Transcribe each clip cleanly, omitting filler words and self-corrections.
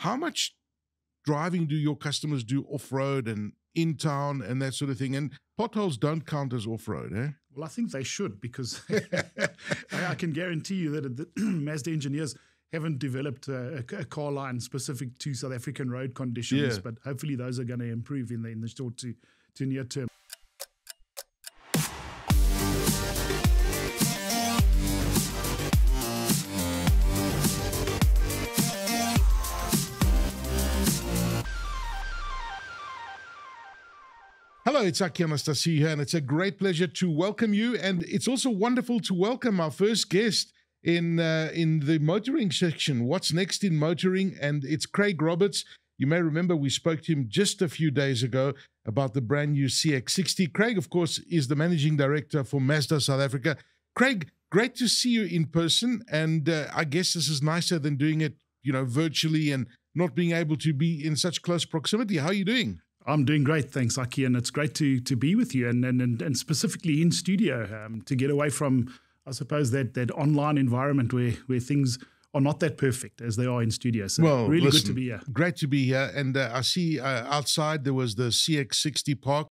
how much driving do your customers do off-road and in town and that sort of thing? And potholes don't count as off-road, eh? Well, I think they should, because I can guarantee you that the Mazda engineers haven't developed a car line specific to South African road conditions, but hopefully those are going to improve in the short to near term. Hello, it's Aki Anastasiou here, and it's a great pleasure to welcome you. And it's also wonderful to welcome our first guest in the motoring section. What's next in motoring? And it's Craig Roberts. You may remember we spoke to him just a few days ago about the brand new CX-60. Craig, of course, is the managing director for Mazda South Africa. Craig, great to see you in person. And I guess this is nicer than doing it, virtually and not being able to be in such close proximity. How are you doing? I'm doing great, thanks, Aki, and it's great to be with you and specifically in studio to get away from, I suppose, that online environment where things are not that perfect as they are in studio. So really good to be here. Great to be here. And I see outside there was the CX-60 park,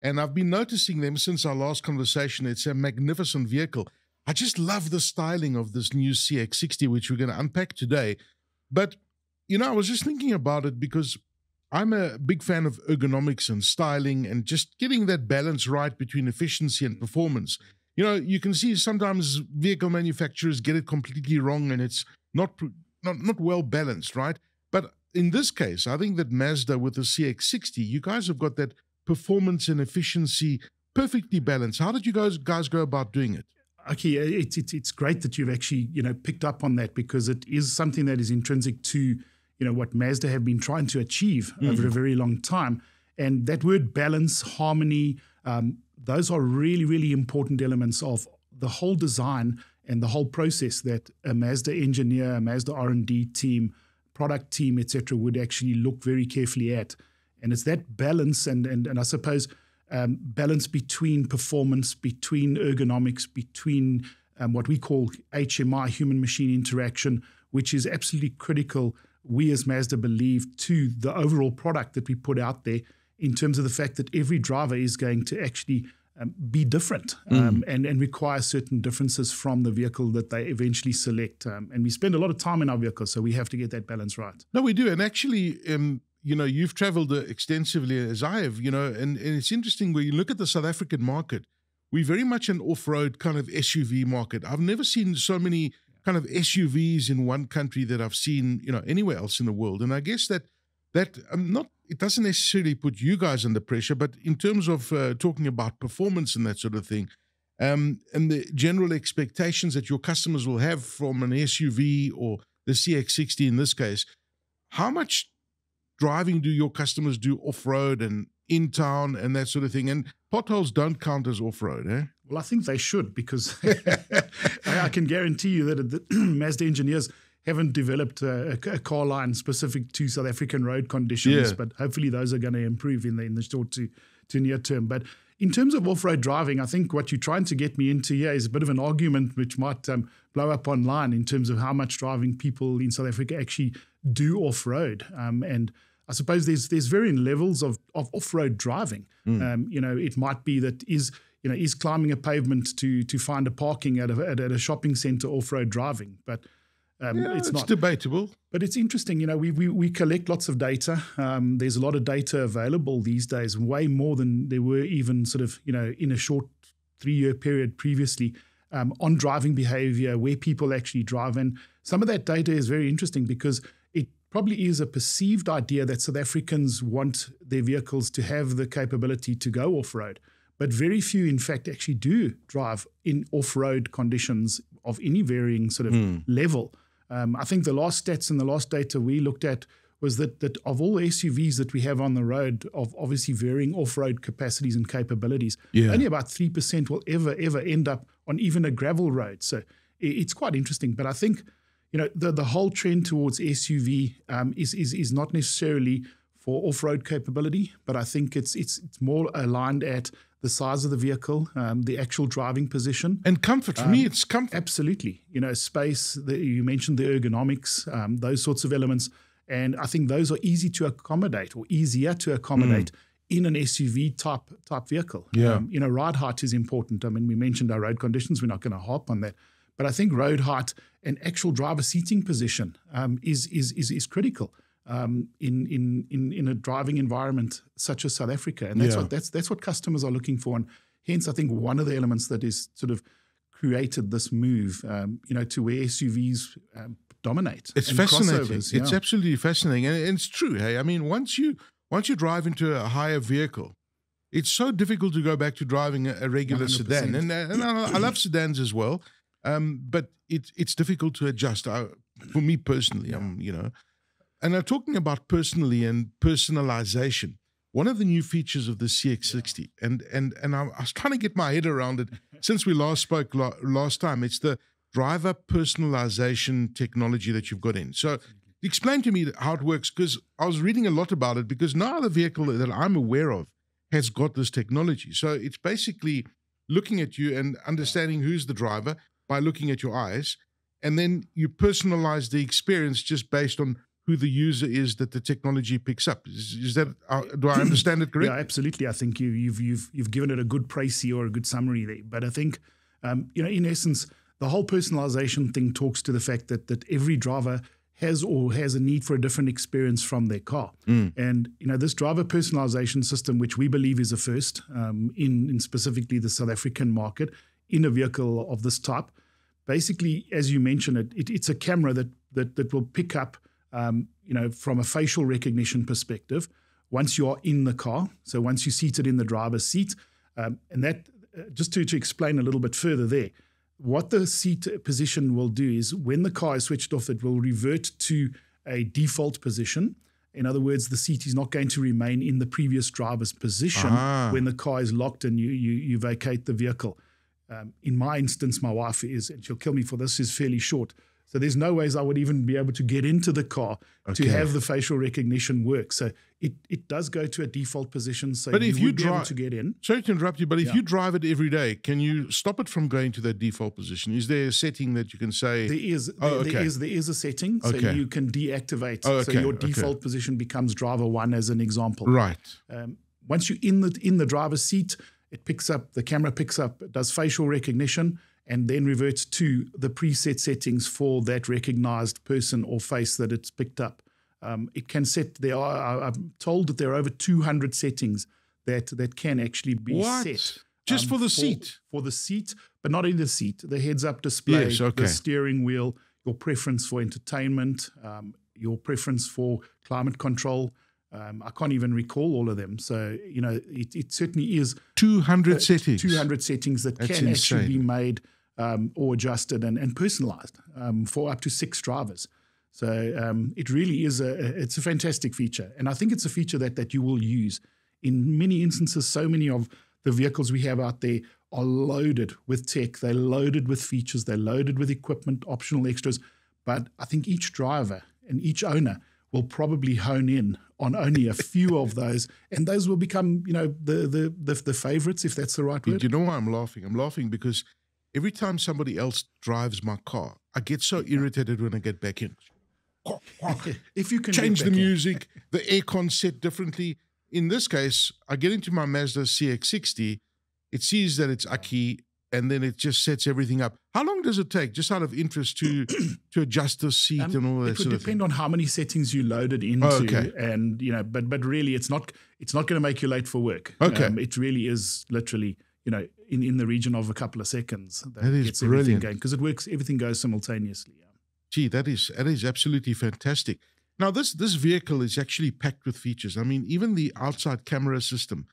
and I've been noticing them since our last conversation. It's a magnificent vehicle. I just love the styling of this new CX-60, which we're going to unpack today. But, I was just thinking about it because I'm a big fan of ergonomics and styling and just getting that balance right between efficiency and performance. You can see sometimes vehicle manufacturers get it completely wrong and it's not well balanced, right? But in this case, I think that Mazda with the CX-60, you guys have got that performance and efficiency perfectly balanced. How did you guys go about doing it? Okay, it's great that you've actually picked up on that, because it is something that is intrinsic to what Mazda have been trying to achieve over a very long time. And that word balance, harmony, those are really, really important elements of the whole design and the whole process that a Mazda engineer, a Mazda R&D team, product team, etc., would actually look very carefully at. And it's that balance and I suppose balance between performance, between ergonomics, between what we call HMI, human-machine interaction, which is absolutely critical, we as Mazda believe, to the overall product that we put out there, in terms of the fact that every driver is going to actually be different and require certain differences from the vehicle that they eventually select. And we spend a lot of time in our vehicles, so we have to get that balance right. No, we do. And actually, you've traveled extensively as I have, and it's interesting when you look at the South African market, we're very much an off-road kind of SUV market. I've never seen so many kind of SUVs in one country that I've seen, anywhere else in the world. And I guess that it doesn't necessarily put you guys under pressure, but in terms of talking about performance and that sort of thing, and the general expectations that your customers will have from an SUV or the CX-60 in this case, how much driving do your customers do off-road and in town and that sort of thing? And potholes don't count as off-road, eh? Well, I think they should, because I can guarantee you that the Mazda engineers haven't developed a car line specific to South African road conditions, but hopefully those are going to improve in the short to near term. But in terms of off-road driving, I think what you're trying to get me into here is a bit of an argument which might blow up online in terms of how much driving people in South Africa actually do off-road. And I suppose there's varying levels of off-road driving. It might be that is climbing a pavement to find a parking at a shopping center off-road driving, but it's not debatable. But it's interesting. We collect lots of data. There's a lot of data available these days, way more than there were even sort of in a short 3-year period previously, on driving behavior, where people actually drive. And some of that data is very interesting, because it probably is a perceived idea that South Africans want their vehicles to have the capability to go off-road. But very few, in fact, actually do drive in off-road conditions of any varying sort of level. I think the last stats and the last data we looked at was that of all the SUVs that we have on the road, of obviously varying off-road capacities and capabilities, only about 3% will ever end up on even a gravel road. So it's quite interesting. But I think the whole trend towards SUV is not necessarily for off-road capability, but I think it's more aligned at the size of the vehicle, the actual driving position. And comfort. For me, it's comfort. Absolutely. Space, you mentioned the ergonomics, those sorts of elements. And I think those are easy to accommodate or easier to accommodate in an SUV type vehicle. Yeah. Ride height is important. I mean, we mentioned our road conditions. We're not going to harp on that. But I think road height and actual driver seating position is critical in a driving environment such as South Africa. And that's what customers are looking for. And hence, I think one of the elements that is sort of created this move, to where SUVs dominate. It's fascinating. It's absolutely fascinating. And it's true. Hey, I mean, once you drive into a higher vehicle, it's so difficult to go back to driving a regular 100%. Sedan. And I love sedans as well. But it's difficult to adjust. For me personally, and I'm talking about personally and personalization. One of the new features of the CX-60, and I was trying to get my head around it since we last spoke last time. It's the driver personalization technology that you've got in. So explain to me how it works, because I was reading a lot about it, because no other vehicle that I'm aware of has got this technology. So it's basically looking at you and understanding who's the driver by looking at your eyes, and then you personalize the experience just based on who the user is that the technology picks up. Is that, do I understand it correctly? Yeah, absolutely. I think you've given it a good précis or a good summary there. But I think, in essence, the whole personalization thing talks to the fact that every driver has a need for a different experience from their car. And, this driver personalization system, which we believe is a first in specifically the South African market, in a vehicle of this type, basically, as you mentioned, it's a camera that will pick up, from a facial recognition perspective, once you are in the car. So once you're seated in the driver's seat, and that, just to explain a little bit further there, what the seat position will do is when the car is switched off, it will revert to a default position. In other words, the seat is not going to remain in the previous driver's position when the car is locked and you vacate the vehicle. In my instance, my wife is, and she'll kill me for this, is fairly short. So there's no ways I would even be able to get into the car to have the facial recognition work. So it does go to a default position. So but if you drive, be able to get in. Sorry to interrupt you, but if you drive it every day, can you stop it from going to that default position? Is there a setting that you can say? There is. There is a setting, so you can deactivate. So your default position becomes driver 1 as an example. Right. Once you're in the driver's seat, the camera picks up, does facial recognition, and then reverts to the preset settings for that recognized person or face that it's picked up. It can set, I'm told that there are over 200 settings that can actually be set. Just for the seat? For the seat, but not in the seat. The heads-up display, the steering wheel, your preference for entertainment, your preference for climate control. I can't even recall all of them. So, it certainly is 200 settings. 200 settings that can actually be made or adjusted and personalized for up to 6 drivers. So it really is it's a fantastic feature. And I think it's a feature that you will use in many instances. So many of the vehicles we have out there are loaded with tech. They're loaded with features. They're loaded with equipment, optional extras. But I think each driver and each owner will probably hone in on only a few of those, and those will become, the favorites, if that's the right word. You know why I'm laughing? I'm laughing because every time somebody else drives my car, I get so irritated when I get back in. If you can change the music, the aircon set differently. In this case, I get into my Mazda CX-60, it sees that it's Aki, and then it just sets everything up. How long does it take, just out of interest, to adjust the seat and all that sort of thing? It would depend on how many settings you loaded into, and but really, it's not going to make you late for work. It really is literally, in the region of a couple of seconds. That is brilliant, going, because it works. Everything goes simultaneously. Gee, that is absolutely fantastic. Now, this vehicle is actually packed with features. I mean, even the outside camera system.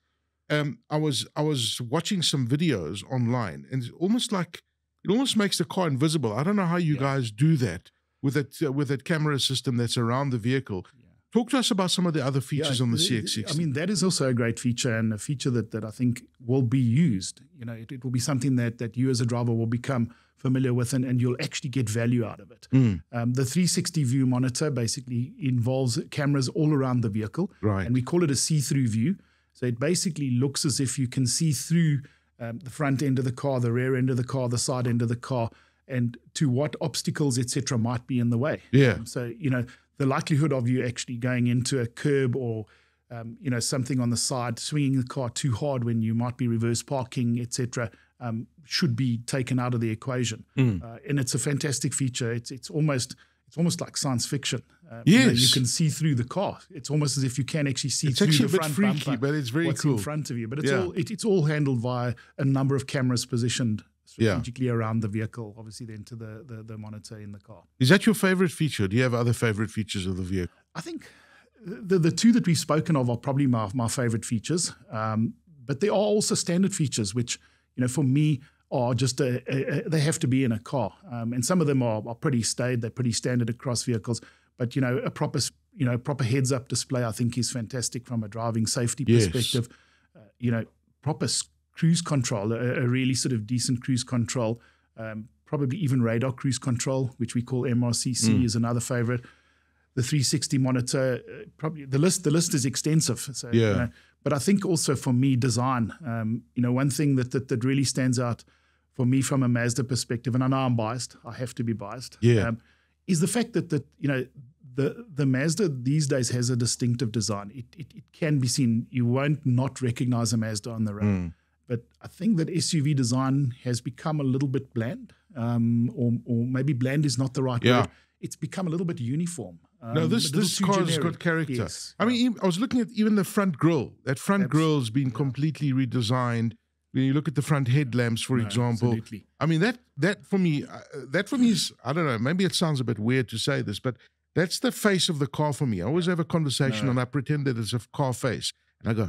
I was watching some videos online, and it almost makes the car invisible. I don't know how you guys do that with that camera system that's around the vehicle. Talk to us about some of the other features on the CX-60. I mean, that is also a great feature, and a feature that I think will be used. It will be something that you as a driver will become familiar with, and you'll actually get value out of it. The 360 view monitor basically involves cameras all around the vehicle, and we call it a see-through view. So it basically looks as if you can see through the front end of the car, the rear end of the car, the side end of the car, and to what obstacles, etc., might be in the way. Yeah. So, the likelihood of you actually going into a curb or something on the side, swinging the car too hard when you might be reverse parking, etc., should be taken out of the equation. And it's a fantastic feature. It's almost like science fiction. Yes. You can see through the car. It's almost as if you can actually see it's through actually the a bit front freaky, bumper, but it's very what's cool in front of you. But it's all handled via a number of cameras positioned strategically around the vehicle, obviously then to the monitor in the car. Is that your favorite feature? Do you have other favorite features of the vehicle? I think the two that we've spoken of are probably my favorite features. But there are also standard features, which, for me, are just they have to be in a car. And some of them are pretty staid. They're pretty standard across vehicles. But, a proper heads-up display, I think, is fantastic from a driving safety perspective. Proper cruise control, a really sort of decent cruise control, probably even radar cruise control, which we call MRCC, is another favorite. The 360 monitor, probably the list is extensive. So, but I think also for me, design, one thing that really stands out for me from a Mazda perspective, and I know I'm biased, I have to be biased, is the fact that the Mazda these days has a distinctive design. It can be seen. You won't not recognize a Mazda on the road. But I think that SUV design has become a little bit bland, or maybe bland is not the right word. It's become a little bit uniform. No, this car has got character. Yes. I mean, I was looking at even the front grille. That front grille has been completely redesigned. When you look at the front headlamps, for example. Absolutely. I mean, that for me is, I don't know, maybe it sounds a bit weird to say this, but that's the face of the car for me. I always have a conversation and I pretend that it's a car face. And I go,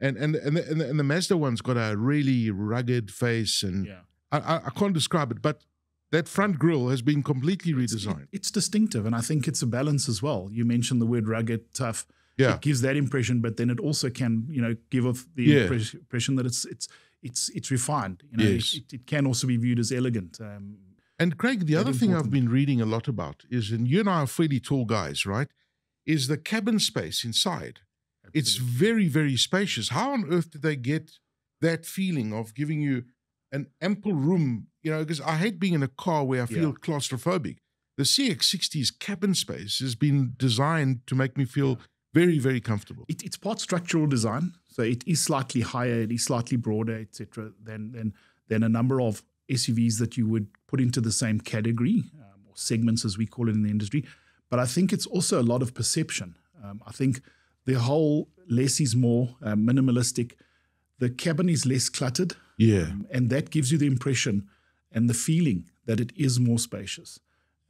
And the Mazda one's got a really rugged face, and I can't describe it, but that front grille has been completely redesigned. It's distinctive, and I think it's a balance as well. You mentioned the word rugged, tough. Yeah. It gives that impression, but then it also can, give off the impression that it's refined. It can also be viewed as elegant. And Craig, the other thing I've been reading a lot about is, and you and I are fairly tall guys, right, is the cabin space inside. Absolutely. It's very, very spacious. How on earth did they get that feeling of giving you an ample room? Because I hate being in a car where I feel claustrophobic. The CX-60's cabin space has been designed to make me feel very, very comfortable. It's part structural design, so it is slightly higher, it is slightly broader, etc., than a number of SUVs that you would put into the same category, or segments as we call it in the industry. But I think it's also a lot of perception. I think the whole less is more, minimalistic. The cabin is less cluttered. And that gives you the impression and the feeling that it is more spacious.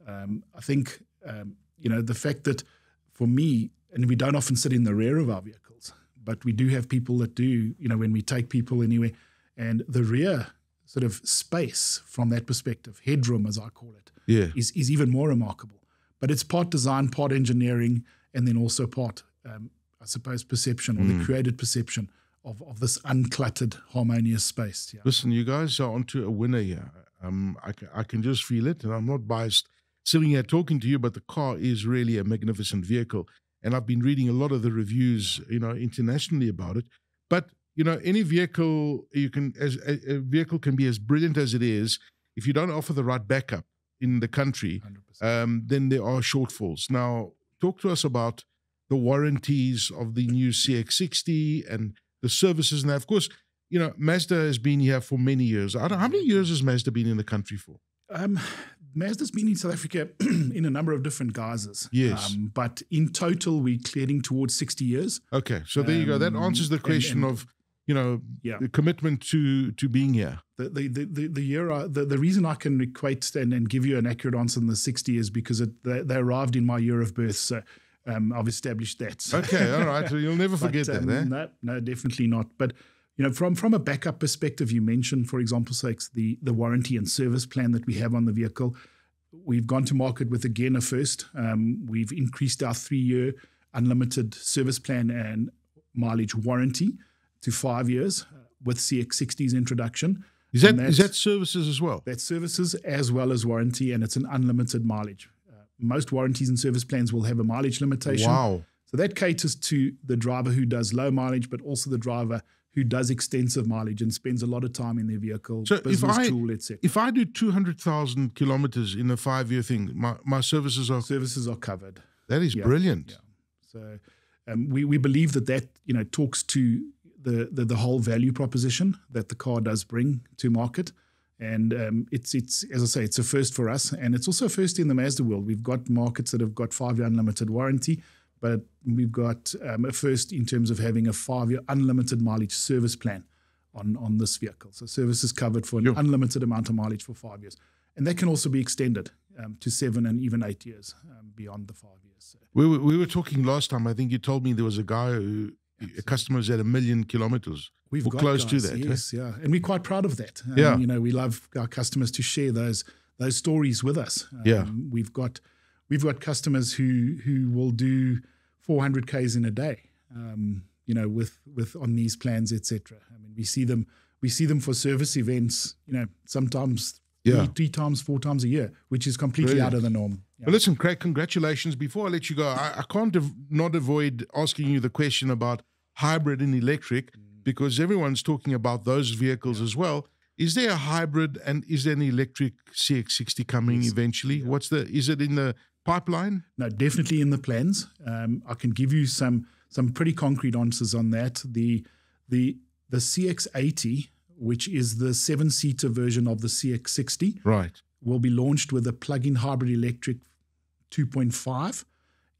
I think, the fact that for me, and we don't often sit in the rear of our vehicles, but we do have people that do, when we take people anywhere, and the rear sort of space from that perspective, headroom as I call it, is even more remarkable. But it's part design, part engineering, and then also part, I suppose, perception, or the created perception of this uncluttered, harmonious space. Listen, you guys are onto a winner here. I can just feel it, and I'm not biased sitting here talking to you, but the car is really a magnificent vehicle. And I've been reading a lot of the reviews, internationally about it. But, any vehicle a vehicle can be as brilliant as it is. If you don't offer the right backup in the country, then there are shortfalls. Now, talk to us about the warranties of the new CX-60 and the services. And of course, Mazda has been here for many years. I don't know, how many years has Mazda been in the country for? Mazda's been in South Africa in a number of different guises. Yes. But in total, we're heading towards 60 years. Okay. So there you go. That answers the question of, the commitment to being here. The reason I can equate and give you an accurate answer in the 60 is because they arrived in my year of birth. So I've established that. So. Okay. All right. So you'll never forget that. Eh? No, definitely not. But from a backup perspective, you mentioned, for example, the warranty and service plan that we have on the vehicle. We've gone to market with, again, a first. We've increased our 3-year unlimited service plan and mileage warranty to 5 years with CX-60's introduction. Is that services as well? That's services as well as warranty, and it's an unlimited mileage. Most warranties and service plans will have a mileage limitation. Wow. So that caters to the driver who does low mileage, but also the driver who does extensive mileage and spends a lot of time in their vehicle, So business tool, etc. If I do 200,000 kilometers in a 5-year thing, my services are covered. That is brilliant. Yeah. So we believe that talks to the whole value proposition that the car does bring to market. And it's as I say, it's a first for us, and it's also a first in the Mazda world. We've got markets that have got 5-year unlimited warranty, but we've got a first in terms of having a 5-year unlimited mileage service plan on this vehicle. So service is covered for an unlimited amount of mileage for 5 years, and that can also be extended to 7 and even 8 years beyond the 5 years. So. We were talking last time. I think you told me there was a guy who a customer is at 1 million kilometers. We've got close guys, to that. Yes, yeah, and we're quite proud of that. We love our customers to share those stories with us. We've got customers who will do 400 Ks in a day. With on these plans, etc. I mean, we see them for service events. Sometimes 3 times, 4 times a year, which is completely out of the norm. Well, listen, Craig, congratulations. Before I let you go, I can't not avoid asking you the question about hybrid and electric, because everyone's talking about those vehicles as well. Is there a hybrid and is there an electric CX-60 coming eventually? Yeah. Is it in the pipeline? No, definitely in the plans. I can give you some pretty concrete answers on that. The CX-80, which is the 7-seater version of the CX-60, right, will be launched with a plug-in hybrid electric 2.5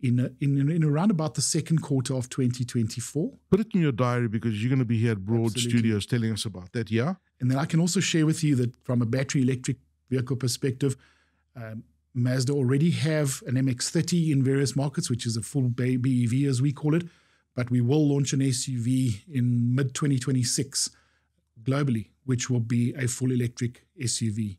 in around about the second quarter of 2024. Put it in your diary because you're going to be here at Broad Studios telling us about that, yeah? And then I can also share with you that from a battery electric vehicle perspective, Mazda already have an MX-30 in various markets, which is a full BEV as we call it, but we will launch an SUV in mid-2026 globally, which will be a full electric SUV.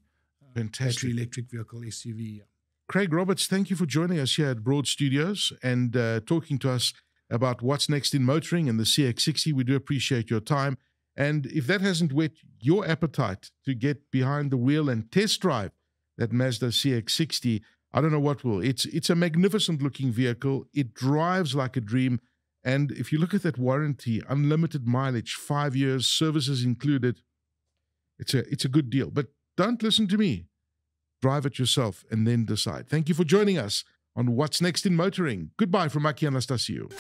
Fantastic. Battery electric vehicle SUV. Craig Roberts, thank you for joining us here at Broad Studios and talking to us about what's next in motoring and the CX-60. We do appreciate your time. And if that hasn't whet your appetite to get behind the wheel and test drive that Mazda CX-60, I don't know what will. It's a magnificent looking vehicle. It drives like a dream. And if you look at that warranty, unlimited mileage, 5 years, services included, it's a good deal. But don't listen to me. Drive it yourself and then decide. Thank you for joining us on What's Next in Motoring. Goodbye from Aki Anastasiou.